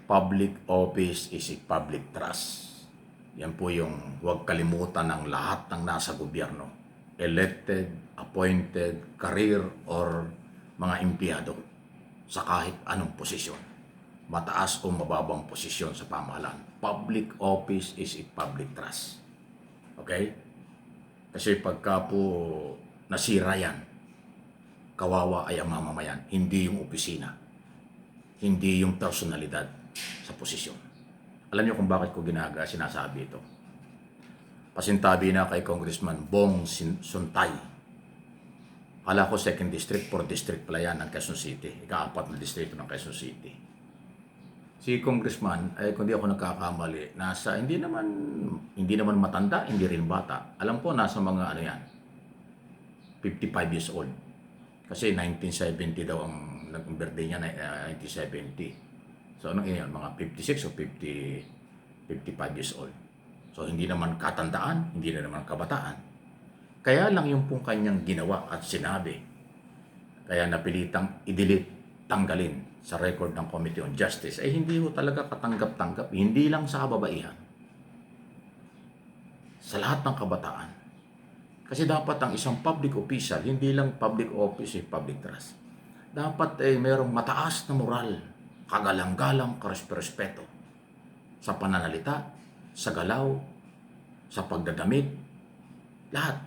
Public office is a public trust. Yan po yung huwag kalimutan ng lahat ng nasa gobyerno. Elected, appointed, career, or mga empleyado sa kahit anong posisyon. Mataas o mababang posisyon sa pamahalaan. Public office is a public trust. Okay? Kasi pagka po nasira yan, kawawa ay ang mamamayan, hindi yung opisina, hindi yung personalidad sa posisyon. Alam niyo kung bakit ko sinasabi ito? Pasintabi na kay Congressman Bong Suntay. Kala ko 2nd District, 4th District pala yan ng Quezon City. Ika-4 na distrito ng Quezon City. Si Congressman, kung di ako nagkakamali, nasa hindi naman matanda, hindi rin bata. Alam ko nasa mga 55 years old. Kasi 1970 daw ang birthday niya, 1970. So anong yun? Mga 56 o 55 years old. So hindi naman katandaan, hindi na naman kabataan. Kaya lang yung pong kanyang ginawa at sinabi, kaya napilitang i-delete, tanggalin sa record ng Committee on Justice, ay hindi ho talaga katanggap-tanggap, hindi lang sa kababaihan, sa lahat ng kabataan. Kasi dapat ang isang public official, hindi lang public office, public trust. Dapat mayroong mataas na moral, kagalang-galang, karespeto sa pananalita, sa galaw, sa pagdadamit, lahat.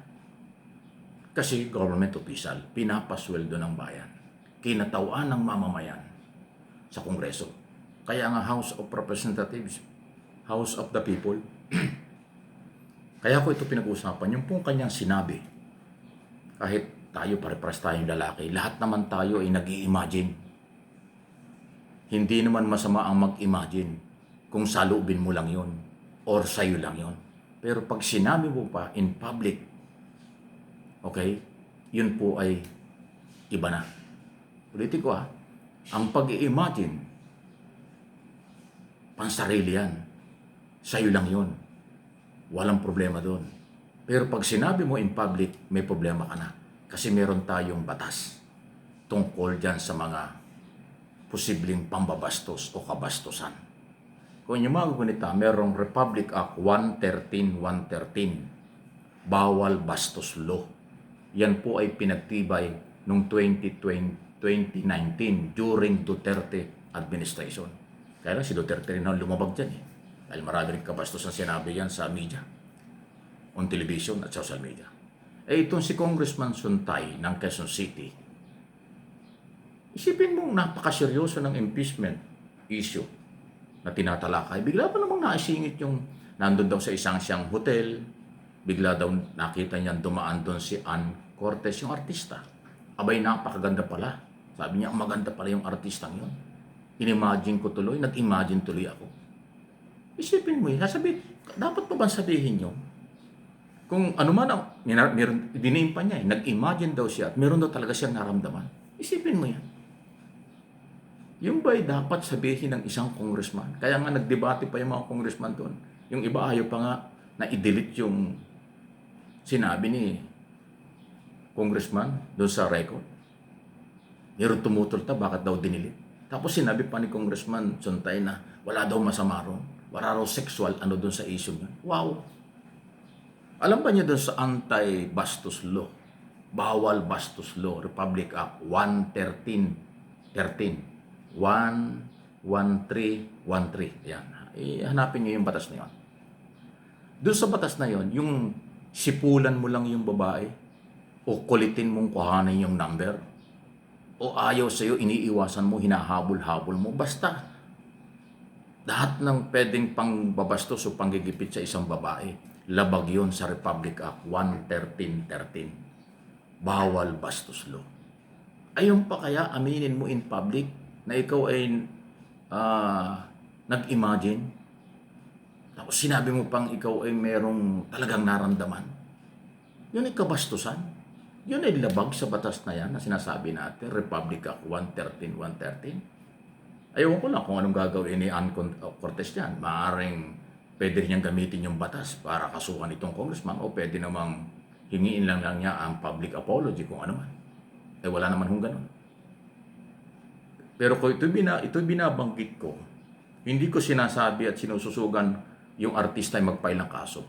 Kasi government official, pinapasweldo ng bayan, kinatauan ng mamamayan sa Kongreso. Kaya nga House of Representatives, House of the People. Kaya ko ito pinag-usapan, yung pong kanyang sinabi, kahit tayo pare-pares tayong lalaki, lahat naman tayo ay nag-i-imagine. Hindi naman masama ang mag-imagine kung salubin mo lang yon or sa'yo lang yon. Pero pag sinabi mo pa in public, okay, yun po ay iba na. Politiko ang pag-i-imagine, pansarili yan. Sa'yo lang yon. Walang problema doon. Pero pag sinabi mo in public, may problema ka na. Kasi meron tayong batas tungkol dyan sa mga posibleng pambabastos o kabastosan. Kung yung mga gunita, merong Republic Act 113. Bawal bastos law. Yan po ay pinagtibay noong 2019 during Duterte administration. Kaya lang si Duterte rin lumabag dyan dahil marami rin kabastosan sinabi yan sa media, on television at social media. Itong si Congressman Suntay ng Quezon City, isipin mo napakaseryoso ng impeachment issue na tinatalakay. Bigla pa namang naisingit yung nandun daw sa isang siyang hotel, bigla daw nakita niyan dumaan doon si Ann Cortez, yung artista. Abay, napakaganda pala. Sabi niya, maganda pala yung artistang yun. Inimagine ko tuloy, nag-imagine tuloy ako. Isipin mo dapat pa ba sabihin nyo? Kung ano man ang, dinaim pa niya nag-imagine daw siya at meron daw talaga siyang naramdaman. Isipin mo yan. Yung ba'y dapat sabihin ng isang congressman? Kaya nga nagdebate pa yung mga congressman doon. Yung iba ayaw pa nga na i-delete yung sinabi ni congressman doon sa record. Meron tumutulta, bakit daw dinilit? Tapos sinabi pa ni Congressman Suntay na wala daw masama ron. Wala raw sexual doon sa issue niya. Wow! Alam ba niya doon sa anti-bastos law? Bawal bastos law, Republic Act 113. 11313. Yan. Hanapin niyo yung batas na yun. Doon sa batas na yun, yung sipulan mo lang yung babae, o kulitin mong kuhanin yung number, o ayaw sa'yo, iniiwasan mo, hinahabol-habol mo, basta lahat ng pwedeng pangbabastos o panggigipit sa isang babae, labag yun sa Republic Act 11313. Bawal bastos law. Ayun pa kaya aminin mo in public na ikaw ay nag-imagine? Tapos sinabi mo pang ikaw ay merong talagang naramdaman? Yun ay kabastusan. Yun ay labag sa batas na yan na sinasabi natin, Republic Act 11313. Ayaw ko lang kung anong gagawin ni Ann Cortez yan. Maaaring pwede niyang gamitin yung batas para kasuhan itong congressman o pwede namang hingiin lang niya ang public apology kung ano man. Wala naman hong ganun. Pero kung ito binabanggit ko Hindi ko sinasabi at sinususugan yung artista ay mag-file ng kaso.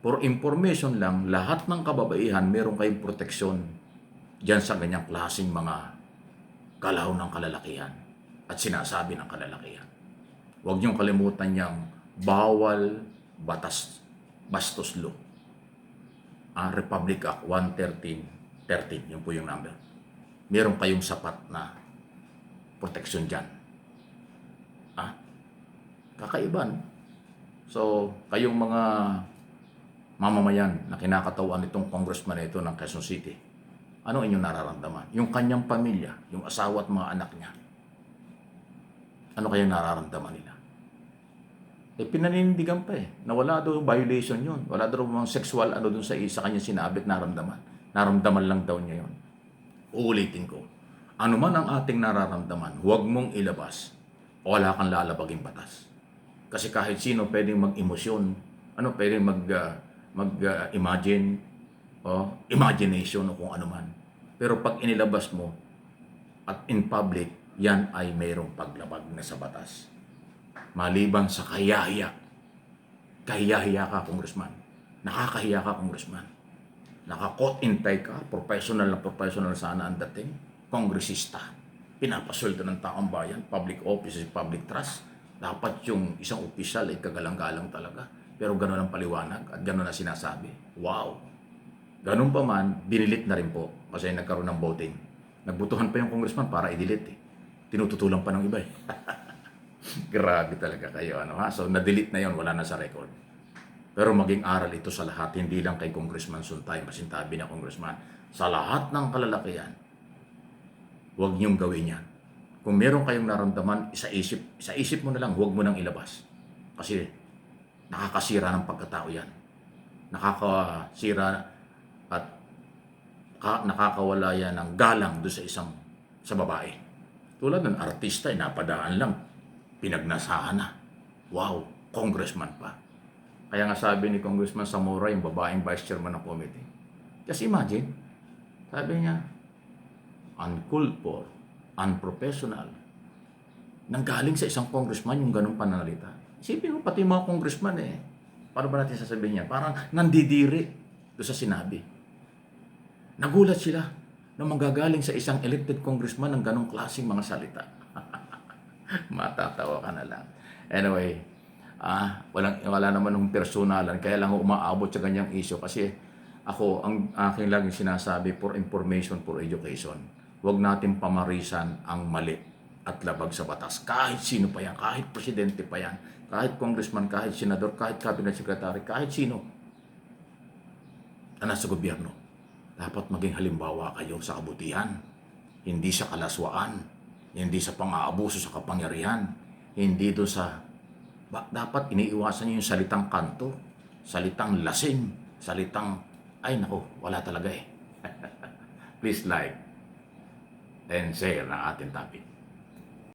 For information lang, lahat ng kababaihan meron kayong proteksyon diyan sa ganyang klaseng mga galaw ng kalalakihan at sinasabi ng kalalakihan. Huwag niyong kalimutan yung bawal batas bastos law. Republic Act 113, yun po yung number. Meron kayong sapat na proteksyon dyan. Kakaiban. So, kayong mga mamamayan na kinakatawan nitong congressman ito ng Quezon City, ano inyong nararamdaman? Yung kanyang pamilya, yung asawa at mga anak niya, ano kaya nararamdaman nila? Pinaninindigan pa na wala daw violation yun. Wala daw mga sexual dun sa isa kanya sinabi at naramdaman. Naramdaman lang daw niya yun. Uulitin ko. Ano man ang ating nararamdaman, huwag mong ilabas o wala kang lalabaging batas. Kasi kahit sino pwedeng mag-emosyon, pwedeng mag-imagine, imagination o kung ano man. Pero pag inilabas mo at in public, yan ay mayroong paglabag na sa batas. Maliban sa kahiyahiya. Kahiyahiya ka, congressman. Nakakahiya ka, congressman. Naka-coat in tie ka, professional sana ang dating, kongresista. Pinapasweldo ng taong bayan, public office, public trust. Dapat yung isang opisyal ay kagalang-galang talaga. Pero gano'n ang paliwanag at gano'n ang sinasabi. Wow! Ganun pa man, dinilit na rin po kasi nagkaroon ng voting. Nagbutuhan pa yung congressman para i-delete Tinututulang pa ng iba Grabe talaga kayo. So, na-delete na yon, wala na sa record. Pero maging aral ito sa lahat, hindi lang kay Congressman Suntay, masintabi na congressman. Sa lahat ng kalalakihan, huwag niyong gawin yan. Kung meron kayong naramdaman, sa isip mo na lang, huwag mo nang ilabas. Kasi nakakasira ng pagkatao yan. Nakakasira at nakakawala yan ng galang doon sa babae. Tulad ng artista, napadaan lang. Pinagnasahan na. Wow, congressman pa. Kaya nga sabi ni Congressman Zamora, yung babaeng vice chairman ng committee. Just imagine, sabi niya, uncalled for, unprofessional. Nanggaling sa isang congressman yung ganong pananalita. Isipin mo, pati mga congressman paano ba natin sasabihin niya? Parang nandidiri doon sa sinabi. Nagulat sila na manggagaling sa isang elected congressman ng ganong klaseng mga salita. Matatawa ka na lang. Anyway, wala naman ng personalan, kaya lang ako umaabot sa ganyang issue kasi ako, ang aking laging sinasabi, for information, for education, huwag natin pamarisan ang mali at labag sa batas. Kahit sino pa yan, kahit presidente pa yan, kahit congressman, kahit senador, kahit cabinet secretary, kahit sino na nasa gobyerno. Dapat maging halimbawa kayo sa kabutihan, hindi sa kalaswaan, hindi sa pang-aabuso sa kapangyarihan, hindi doon sa dapat iniiwasan niyo yung salitang kanto, salitang lasing, salitang ay nako, wala talaga Please like and share na ating topic.